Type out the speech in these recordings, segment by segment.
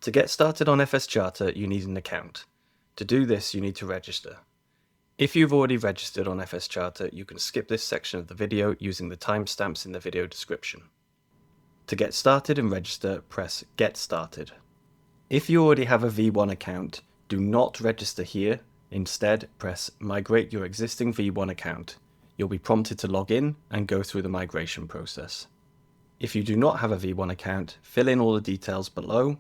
To get started on FSCharter, you need an account. To do this, you need to register. If you've already registered on FSCharter, you can skip this section of the video using the timestamps in the video description. To get started and register, press Get Started. If you already have a V1 account, do not register here. Instead, press Migrate your existing V1 account. You'll be prompted to log in and go through the migration process. If you do not have a V1 account, fill in all the details below,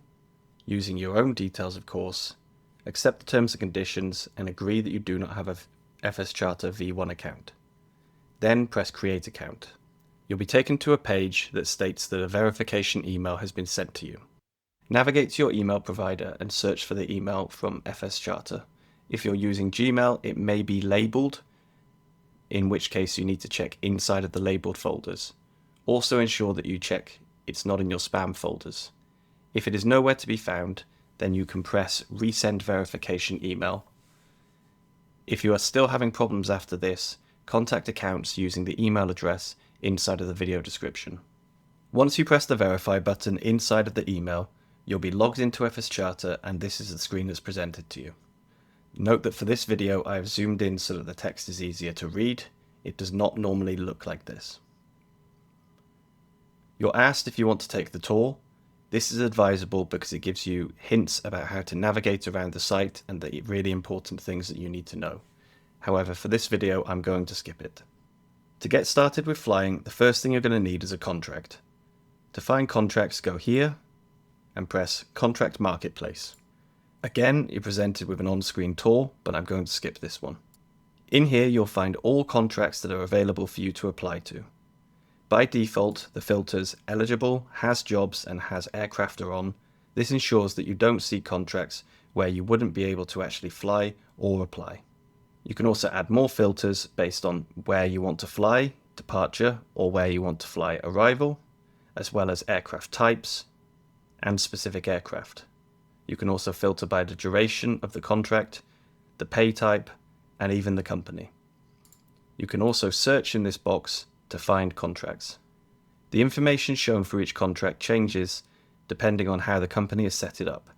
using your own details of course, accept the terms and conditions and agree that you do not have a FSCharter V1 account. Then press Create Account. You'll be taken to a page that states that a verification email has been sent to you. Navigate to your email provider and search for the email from FSCharter. If you're using Gmail, it may be labeled, in which case you need to check inside of the labeled folders. Also ensure that you check it's not in your spam folders. If it is nowhere to be found, then you can press Resend Verification Email. If you are still having problems after this, contact accounts using the email address inside of the video description. Once you press the Verify button inside of the email, you'll be logged into FSCharter and this is the screen that's presented to you. Note that for this video I have zoomed in so that the text is easier to read. It does not normally look like this. You're asked if you want to take the tour. This is advisable because it gives you hints about how to navigate around the site and the really important things that you need to know. However, for this video, I'm going to skip it. To get started with flying, the first thing you're going to need is a contract. To find contracts, go here and press Contract Marketplace. Again, you're presented with an on-screen tour, but I'm going to skip this one. In here, you'll find all contracts that are available for you to apply to. By default, the filters Eligible, Has Jobs and Has Aircraft are on. This ensures that you don't see contracts where you wouldn't be able to actually fly or apply. You can also add more filters based on where you want to fly, departure, or where you want to fly, arrival, as well as aircraft types and specific aircraft. You can also filter by the duration of the contract, the pay type, and even the company. You can also search in this box to find contracts. The information shown for each contract changes depending on how the company has set it up.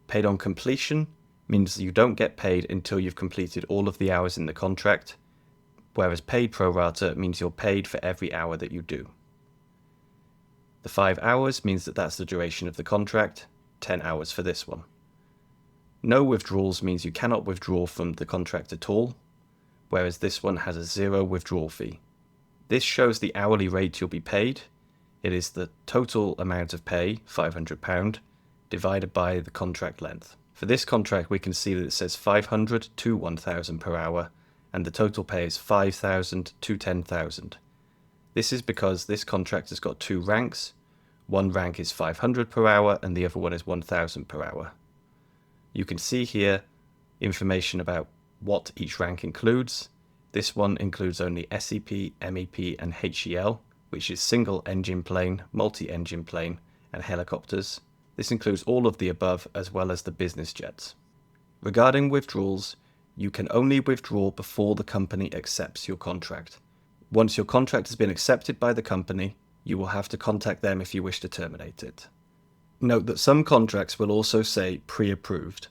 Paid on completion means you don't get paid until you've completed all of the hours in the contract, whereas paid pro rata means you're paid for every hour that you do. The 5 hours means that that's the duration of the contract, 10 hours for this one. No withdrawals means you cannot withdraw from the contract at all, whereas this one has a 0 withdrawal fee. This shows the hourly rate you'll be paid. It is the total amount of pay, £500, divided by the contract length. For this contract we can see that it says 500 to 1,000 per hour and the total pay is 5,000 to 10,000. This is because this contract has got 2 ranks. One rank is 500 per hour and the other one is 1,000 per hour. You can see here information about what each rank includes. This one includes only SEP, MEP and HEL, which is single engine plane, multi-engine plane and helicopters. This includes all of the above as well as the business jets. Regarding withdrawals, you can only withdraw before the company accepts your contract. Once your contract has been accepted by the company, you will have to contact them if you wish to terminate it. Note that some contracts will also say pre-approved.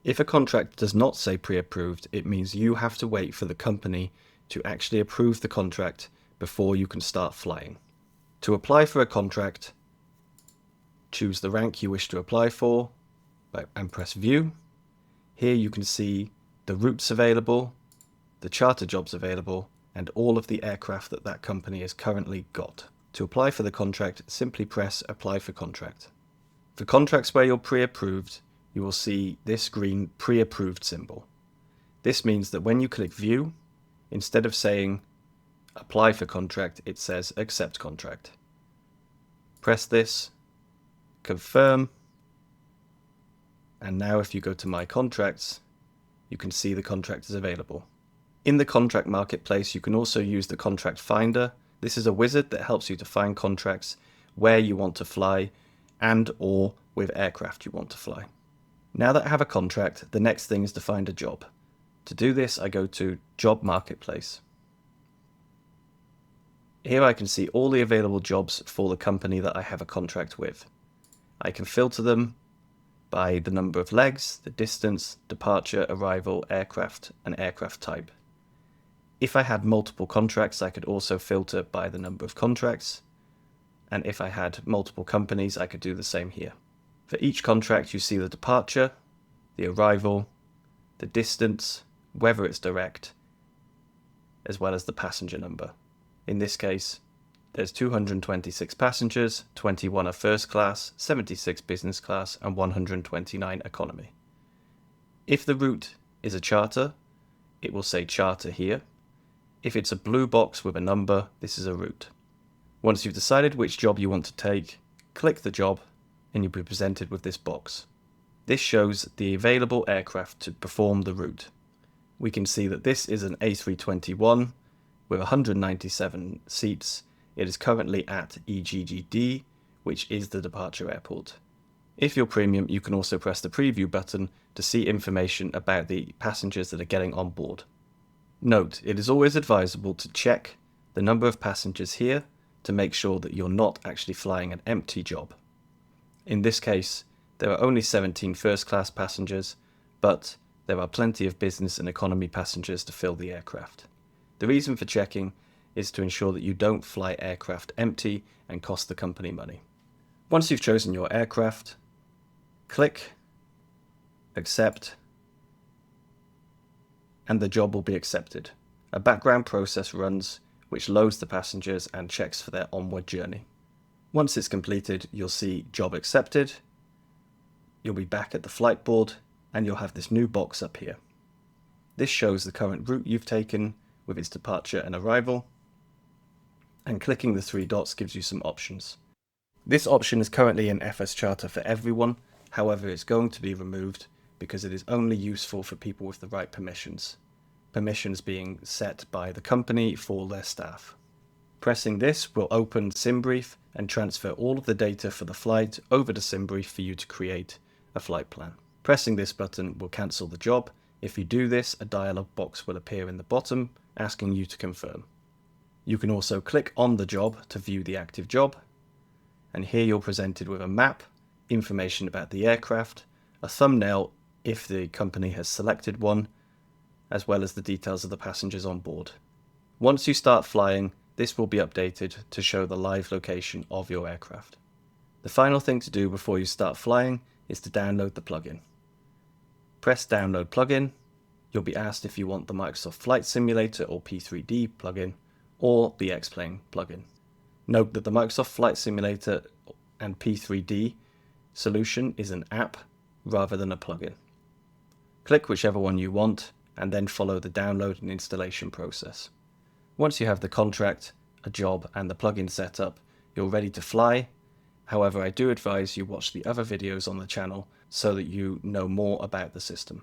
If a contract does not say pre-approved, it means you have to wait for the company to actually approve the contract before you can start flying. To apply for a contract, choose the rank you wish to apply for and press View. Here you can see the routes available, the charter jobs available, and all of the aircraft that that company has currently got. To apply for the contract, simply press Apply for Contract. For contracts where you're pre-approved, you will see this green pre-approved symbol. This means that when you click View, instead of saying Apply for Contract, it says Accept Contract. Press this, confirm, and now if you go to My Contracts, you can see the contract is available. In the contract marketplace, you can also use the contract finder. This is a wizard that helps you to find contracts where you want to fly and or with aircraft you want to fly. Now that I have a contract, the next thing is to find a job. To do this, I go to Job Marketplace. Here I can see all the available jobs for the company that I have a contract with. I can filter them by the number of legs, the distance, departure, arrival, aircraft, and aircraft type. If I had multiple contracts, I could also filter by the number of contracts, and if I had multiple companies, I could do the same here. For each contract, you see the departure, the arrival, the distance, whether it's direct, as well as the passenger number. In this case, there's 226 passengers, 21 are first class, 76 business class, and 129 economy. If the route is a charter, it will say charter here. If it's a blue box with a number, this is a route. Once you've decided which job you want to take, click the job and you'll be presented with this box. This shows the available aircraft to perform the route. We can see that this is an A321 with 197 seats. It is currently at EGGD, which is the departure airport. If you're premium, you can also press the preview button to see information about the passengers that are getting on board. Note, it is always advisable to check the number of passengers here to make sure that you're not actually flying an empty job. In this case, there are only 17 first class passengers, but there are plenty of business and economy passengers to fill the aircraft. The reason for checking is to ensure that you don't fly aircraft empty and cost the company money. Once you've chosen your aircraft, click Accept, and the job will be accepted. A background process runs which loads the passengers and checks for their onward journey. Once it's completed, you'll see Job Accepted. You'll be back at the flight board and you'll have this new box up here. This shows the current route you've taken with its departure and arrival, and clicking the three dots gives you some options. This option is currently in FSCharter for everyone, however it's going to be removed because it is only useful for people with the right permissions. Permissions being set by the company for their staff. Pressing this will open SimBrief and transfer all of the data for the flight over to SimBrief for you to create a flight plan. Pressing this button will cancel the job. If you do this, a dialog box will appear in the bottom asking you to confirm. You can also click on the job to view the active job, and here you're presented with a map, information about the aircraft, a thumbnail if the company has selected one, as well as the details of the passengers on board. Once you start flying, this will be updated to show the live location of your aircraft. The final thing to do before you start flying is to download the plugin. Press Download Plugin. You'll be asked if you want the Microsoft Flight Simulator or P3D plugin or the X-Plane plugin. Note that the Microsoft Flight Simulator and P3D solution is an app rather than a plugin. Click whichever one you want and then follow the download and installation process. Once you have the contract, a job and the plugin set up, you're ready to fly. However, I do advise you watch the other videos on the channel so that you know more about the system.